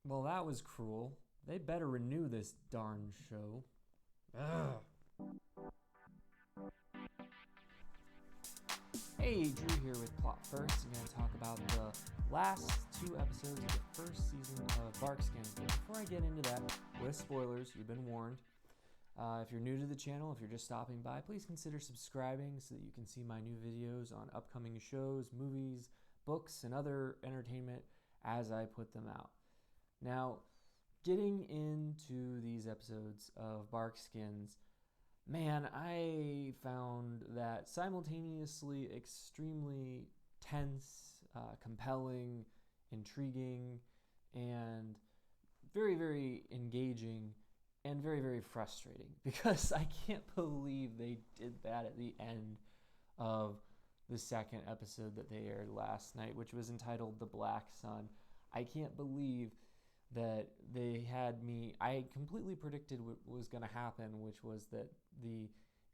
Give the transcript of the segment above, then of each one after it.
Well, that was cruel. They better renew this darn show. Ugh. Hey, Drew here with Plot First. I'm going to talk about the last two episodes of the first season of Barkskins. But before I get into that, with spoilers, you've been warned. If you're new to the channel, if you're just stopping by, please consider subscribing so that you can see my new videos on upcoming shows, movies, books, and other entertainment as I put them out. Now, getting into these episodes of Barkskins, man, I found that simultaneously extremely tense, compelling, intriguing, and very, very engaging, and very, very frustrating because I can't believe they did that at the end of the second episode that they aired last night, which was entitled The Black Sun. I can't believe that they had me. I completely predicted what was going to happen, which was that the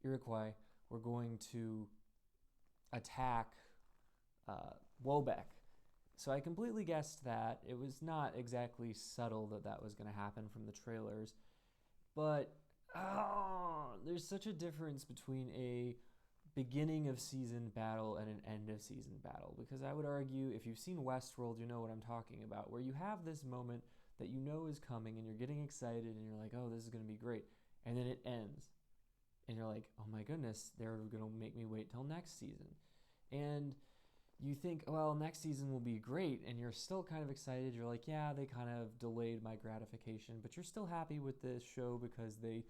Iroquois were going to attack Wobeck. So I completely guessed that. It was not exactly subtle that that was going to happen from the trailers. But there's such a difference between a beginning of season battle and an end of season battle. Because I would argue, if you've seen Westworld, you know what I'm talking about, where you have this moment that you know is coming and you're getting excited and you're like, oh, this is going to be great. And then it ends. And you're like, oh my goodness, they're going to make me wait till next season. And you think, well, next season will be great. And you're still kind of excited. You're like, yeah, they kind of delayed my gratification. But you're still happy with this show because they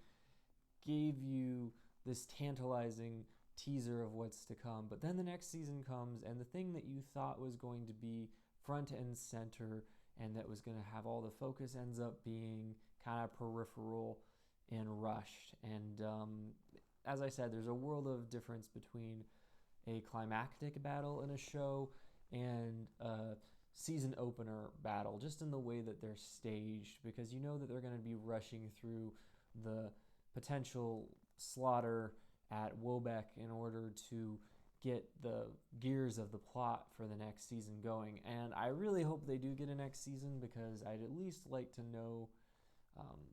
gave you this tantalizing teaser of what's to come. But then the next season comes, and the thing that you thought was going to be front and center and that was going to have all the focus ends up being kind of peripheral and rushed. And as I said, there's a world of difference between a climactic battle in a show and a season opener battle, just in the way that they're staged, because you know that they're going to be rushing through the potential slaughter at Wobeck in order to get the gears of the plot for the next season going. And I really hope they do get a next season, because I'd at least like to know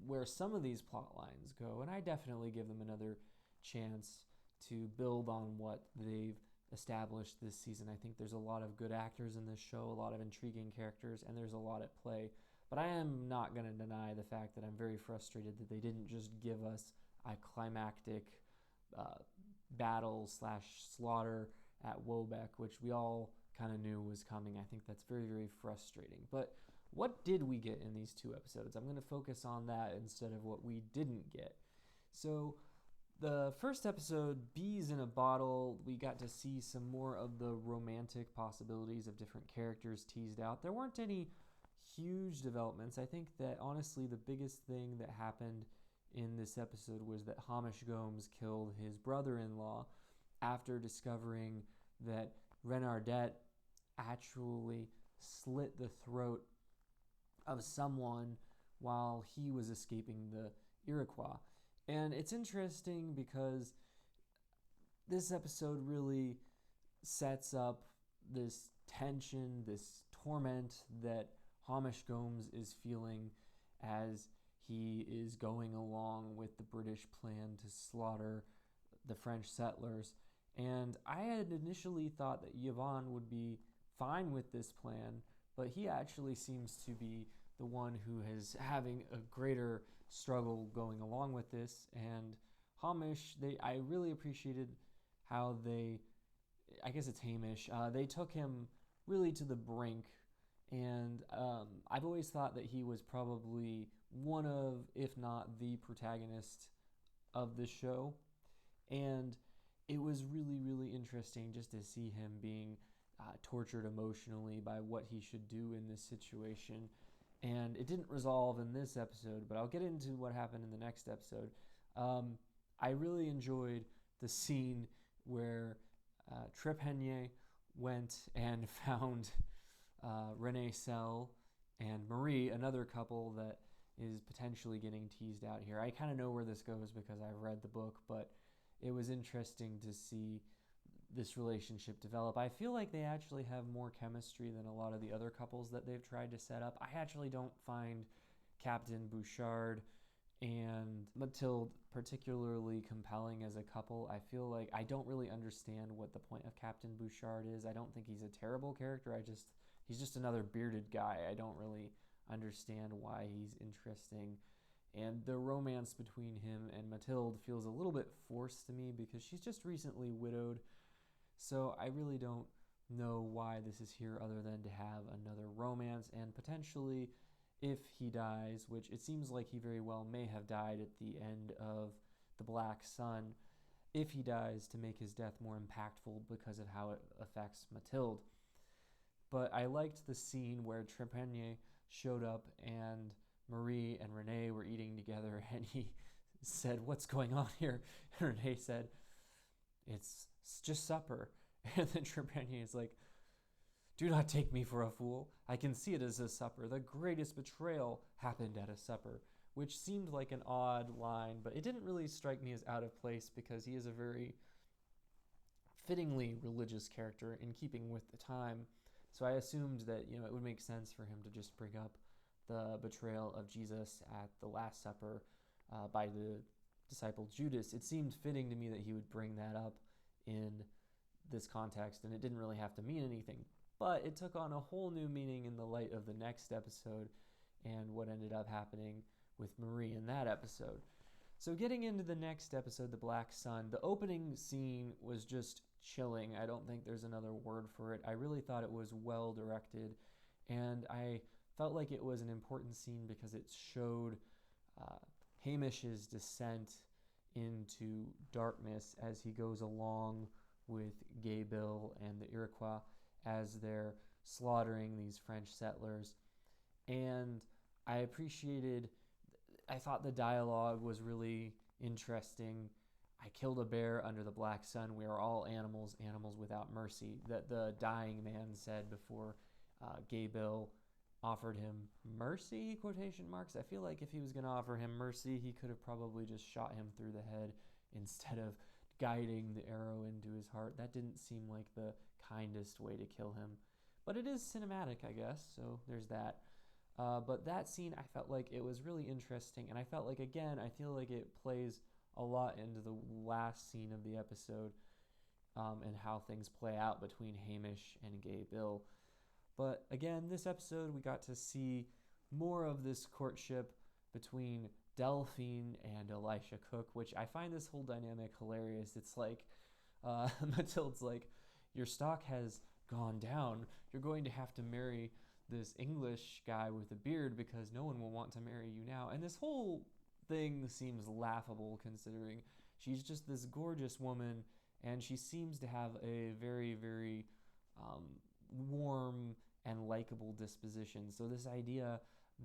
where some of these plot lines go. And I definitely give them another chance to build on what they've established this season. I think there's a lot of good actors in this show, a lot of intriguing characters, and there's a lot at play. But I am not going to deny the fact that I'm very frustrated that they didn't just give us a climactic battle / slaughter at Wobeck, which we all kind of knew was coming. I think that's very, very frustrating. But what did we get in these two episodes? I'm going to focus on that instead of what we didn't get. So the first episode, Bees in a Bottle, we got to see some more of the romantic possibilities of different characters teased out. There weren't any huge developments. I think that honestly the biggest thing that happened in this episode was that Hamish Gomes killed his brother-in-law after discovering that Renardette actually slit the throat of someone while he was escaping the Iroquois. And it's interesting because this episode really sets up this tension, this torment that Hamish Gomes is feeling as he is going along with the British plan to slaughter the French settlers. And I had initially thought that Yvonne would be fine with this plan, but he actually seems to be the one who is having a greater struggle going along with this. And Hamish, I really appreciated how I guess it's Hamish, they took him really to the brink. And I've always thought that he was probably one of, if not the protagonist of the show. And it was really, really interesting just to see him being tortured emotionally by what he should do in this situation. And it didn't resolve in this episode, but I'll get into what happened in the next episode. I really enjoyed the scene where Trip Henye went and found Renee Sell and Marie, another couple that is potentially getting teased out here. I kind of know where this goes because I've read the book, but it was interesting to see this relationship develop. I feel like they actually have more chemistry than a lot of the other couples that they've tried to set up. I actually don't find Captain Bouchard and Mathilde particularly compelling as a couple. I feel like I don't really understand what the point of Captain Bouchard is. I don't think he's a terrible character. He's just another bearded guy. I don't really understand why he's interesting. And the romance between him and Mathilde feels a little bit forced to me because she's just recently widowed. So I really don't know why this is here other than to have another romance, and potentially if he dies, which it seems like he very well may have died at the end of The Black Sun, if he dies, to make his death more impactful because of how it affects Mathilde. But I liked the scene where Trepanier showed up and Marie and Renee were eating together, and he said, "What's going on here?" And Renee said, it's just supper. And then Trepanier is like, "Do not take me for a fool. I can see it as a supper. The greatest betrayal happened at a supper," which seemed like an odd line, but it didn't really strike me as out of place because he is a very fittingly religious character in keeping with the time. So I assumed that, it would make sense for him to just bring up the betrayal of Jesus at the Last Supper by the disciple Judas. It seemed fitting to me that he would bring that up in this context, and it didn't really have to mean anything. But it took on a whole new meaning in the light of the next episode and what ended up happening with Marie in that episode. So getting into the next episode, The Black Sun, the opening scene was just chilling. I don't think there's another word for it. I really thought it was well directed, and I felt like it was an important scene because it showed Hamish's descent into darkness as he goes along with Gay Bill and the Iroquois as they're slaughtering these French settlers. And I thought the dialogue was really interesting. "I killed a bear under the black sun. We are all animals, animals without mercy," that the dying man said before Gay Bill offered him mercy, quotation marks. I feel like if he was going to offer him mercy, he could have probably just shot him through the head instead of guiding the arrow into his heart. That didn't seem like the kindest way to kill him. But it is cinematic, I guess, so there's that. But that scene, I felt like it was really interesting, and I felt like, again, I feel like it plays a lot into the last scene of the episode and how things play out between Hamish and Gay Bill. But again, this episode, we got to see more of this courtship between Delphine and Elisha Cooke, which I find this whole dynamic hilarious. It's like, Mathilde's like, "Your stock has gone down. You're going to have to marry this English guy with a beard because no one will want to marry you now." And this whole thing seems laughable considering she's just this gorgeous woman, and she seems to have a very, very warm and likable disposition. So this idea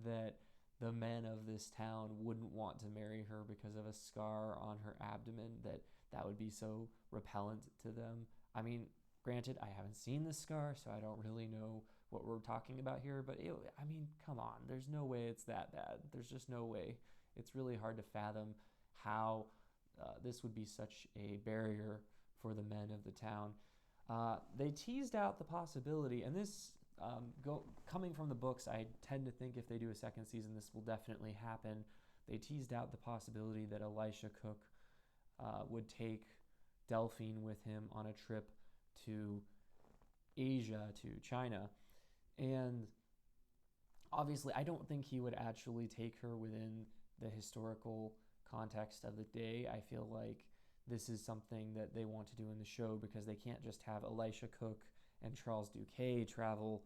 that the men of this town wouldn't want to marry her because of a scar on her abdomen, that would be so repellent to them. I mean, granted, I haven't seen this scar, so I don't really know what we're talking about here, but come on, there's no way it's that bad. There's just no way. It's really hard to fathom how this would be such a barrier for the men of the town. They teased out the possibility, and this, coming from the books, I tend to think if they do a second season, this will definitely happen. They teased out the possibility that Elisha Cooke would take Delphine with him on a trip to Asia, to China. And obviously, I don't think he would actually take her within the historical context of the day. I feel like this is something that they want to do in the show because they can't just have Elisha Cooke and Charles Duquet travel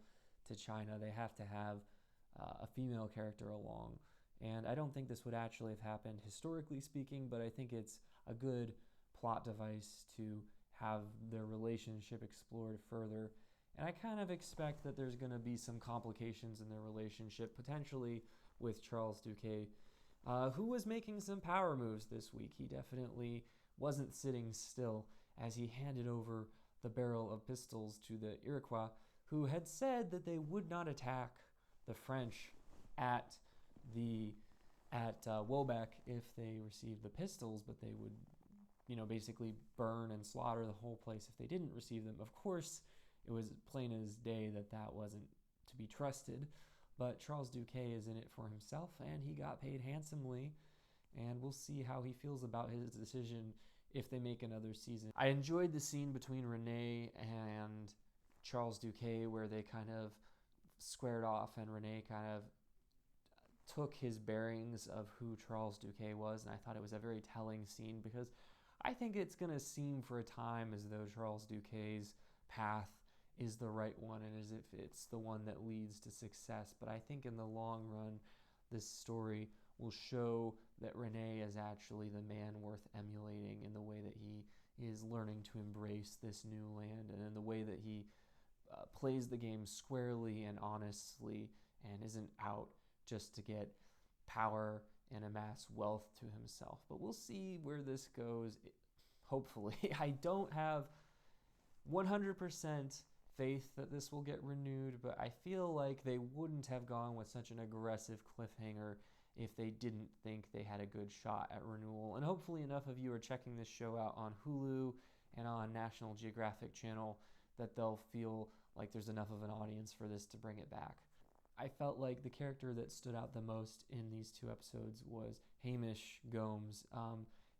to China. They have to have a female character along. And I don't think this would actually have happened historically speaking, but I think it's a good plot device to have their relationship explored further. And I kind of expect that there's going to be some complications in their relationship, potentially with Charles Duquet, who was making some power moves this week. He definitely wasn't sitting still as he handed over the barrel of pistols to the Iroquois, who had said that they would not attack the French at Wobec if they received the pistols, but they would, basically burn and slaughter the whole place if they didn't receive them. Of course, it was plain as day that wasn't to be trusted, but Charles Duquet is in it for himself, and he got paid handsomely, and we'll see how he feels about his decision if they make another season. I enjoyed the scene between Renee and Charles Duquet where they kind of squared off, and Renee kind of took his bearings of who Charles Duquet was, and I thought it was a very telling scene because I think it's going to seem for a time as though Charles Duquet's path is the right one and as if it's the one that leads to success. But I think in the long run, this story will show that Renee is actually the man worth emulating in the way that he is learning to embrace this new land and in the way that he plays the game squarely and honestly and isn't out just to get power and amass wealth to himself. But we'll see where this goes. Hopefully. I don't have 100% faith that this will get renewed, but I feel like they wouldn't have gone with such an aggressive cliffhanger if they didn't think they had a good shot at renewal. And hopefully enough of you are checking this show out on Hulu and on National Geographic Channel that they'll feel like there's enough of an audience for this to bring it back. I felt like the character that stood out the most in these two episodes was Hamish Gomes.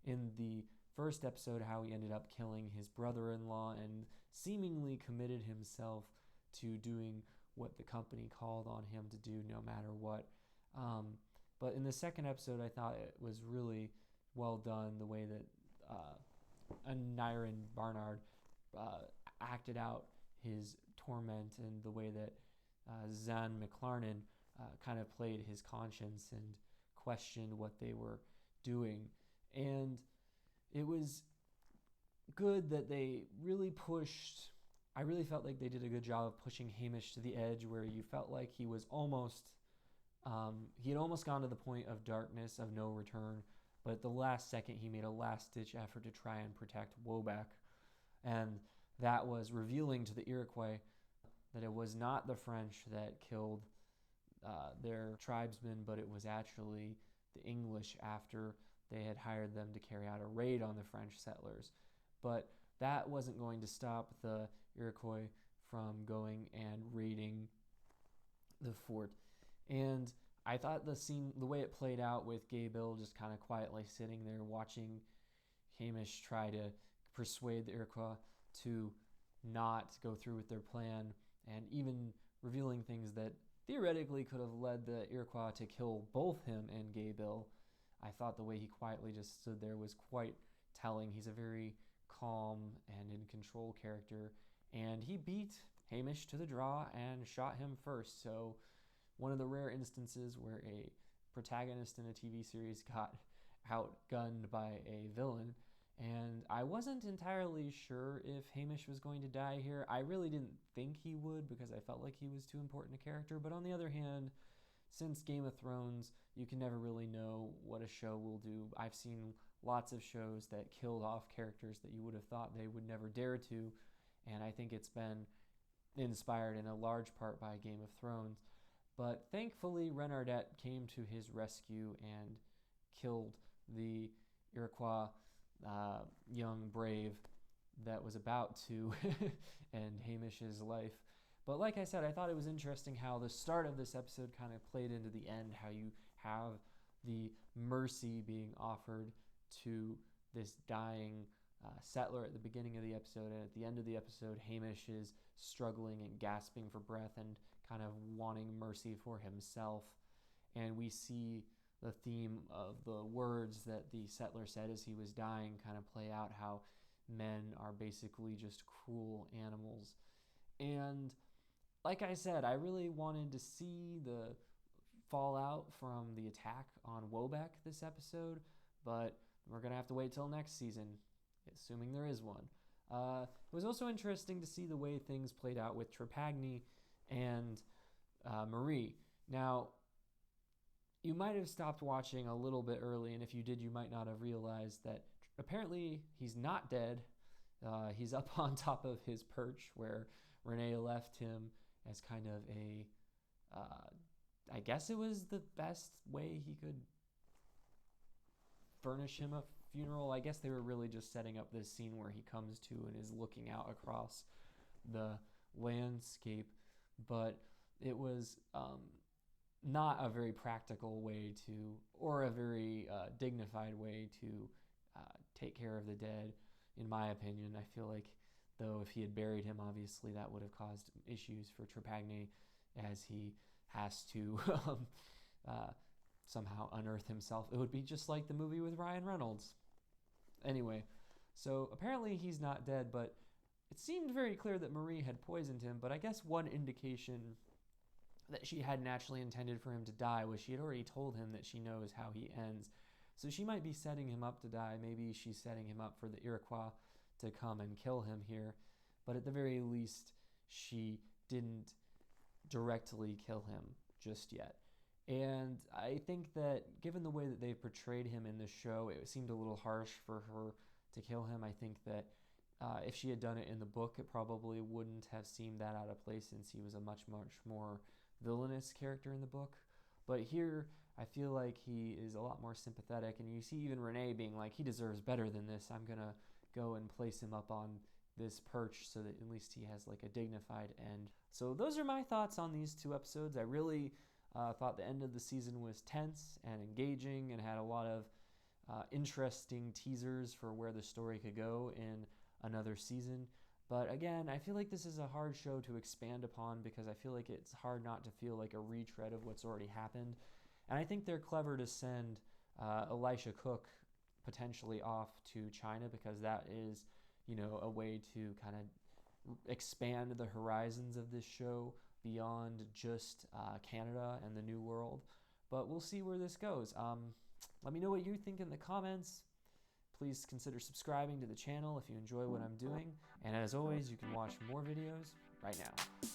In the first episode, how he ended up killing his brother-in-law and seemingly committed himself to doing what the company called on him to do no matter what. But in the second episode, I thought it was really well done, the way that Aneurin Barnard acted out his torment and the way that Zahn McClarnon kind of played his conscience and questioned what they were doing. And it was good that they really pushed, I really felt like they did a good job of pushing Hamish to the edge where you felt like he was almost, he had almost gone to the point of darkness, of no return, but at the last second he made a last-ditch effort to try and protect Woback. And that was revealing to the Iroquois that it was not the French that killed their tribesmen, but it was actually the English after they had hired them to carry out a raid on the French settlers. But that wasn't going to stop the Iroquois from going and raiding the fort. And I thought the scene, the way it played out with Gay Bill just kind of quietly sitting there watching Hamish try to persuade the Iroquois to not go through with their plan, and even revealing things that theoretically could have led the Iroquois to kill both him and Gay Bill. I thought the way he quietly just stood there was quite telling. He's a very calm and in control character, and he beat Hamish to the draw and shot him first. So one of the rare instances where a protagonist in a TV series got outgunned by a villain. And I wasn't entirely sure if Hamish was going to die here. I really didn't think he would because I felt like he was too important a character. But on the other hand, since Game of Thrones, you can never really know what a show will do. I've seen lots of shows that killed off characters that you would have thought they would never dare to. And I think it's been inspired in a large part by Game of Thrones. But thankfully, Renardette came to his rescue and killed the Iroquois young brave that was about to end Hamish's life. But like I said, I thought it was interesting how the start of this episode kind of played into the end, how you have the mercy being offered to this dying settler at the beginning of the episode, and at the end of the episode, Hamish is struggling and gasping for breath and kind of wanting mercy for himself. And we see the theme of the words that the settler said as he was dying kind of play out, how men are basically just cruel animals. And like I said, I really wanted to see the fallout from the attack on Woback this episode, but we're going to have to wait till next season, assuming there is one. It was also interesting to see the way things played out with Trepagny and Marie. Now, you might have stopped watching a little bit early, and if you did, you might not have realized that apparently he's not dead. He's up on top of his perch where Renee left him as kind of a, I guess it was the best way he could furnish him a funeral. I guess they were really just setting up this scene where he comes to and is looking out across the landscape, but it was not a very practical way to, or a very dignified way to take care of the dead, in my opinion. I feel like, though, if he had buried him, obviously that would have caused issues for Trepagny, as he has to somehow unearth himself. It would be just like the movie with Ryan Reynolds. Anyway, so apparently he's not dead, but it seemed very clear that Marie had poisoned him. But I guess one indication that she hadn't actually intended for him to die was she had already told him that she knows how he ends. So she might be setting him up to die. Maybe she's setting him up for the Iroquois to come and kill him here. But at the very least, she didn't directly kill him just yet. And I think that given the way that they portrayed him in this show, it seemed a little harsh for her to kill him. I think that if she had done it in the book, it probably wouldn't have seemed that out of place, since he was a much more villainous character in the book. But here, I feel like he is a lot more sympathetic, and you see even Renee being like, he deserves better than this. I'm going to go and place him up on this perch so that at least he has like a dignified end. So those are my thoughts on these 2 episodes. I really thought the end of the season was tense and engaging and had a lot of interesting teasers for where the story could go in another season. But again, I feel like this is a hard show to expand upon, because I feel like it's hard not to feel like a retread of what's already happened. And I think they're clever to send Elisha Cooke potentially off to China, because that is, a way to kind of expand the horizons of this show beyond just Canada and the New World. But we'll see where this goes. Let me know what you think in the comments. Please consider subscribing to the channel if you enjoy what I'm doing. And as always, you can watch more videos right now.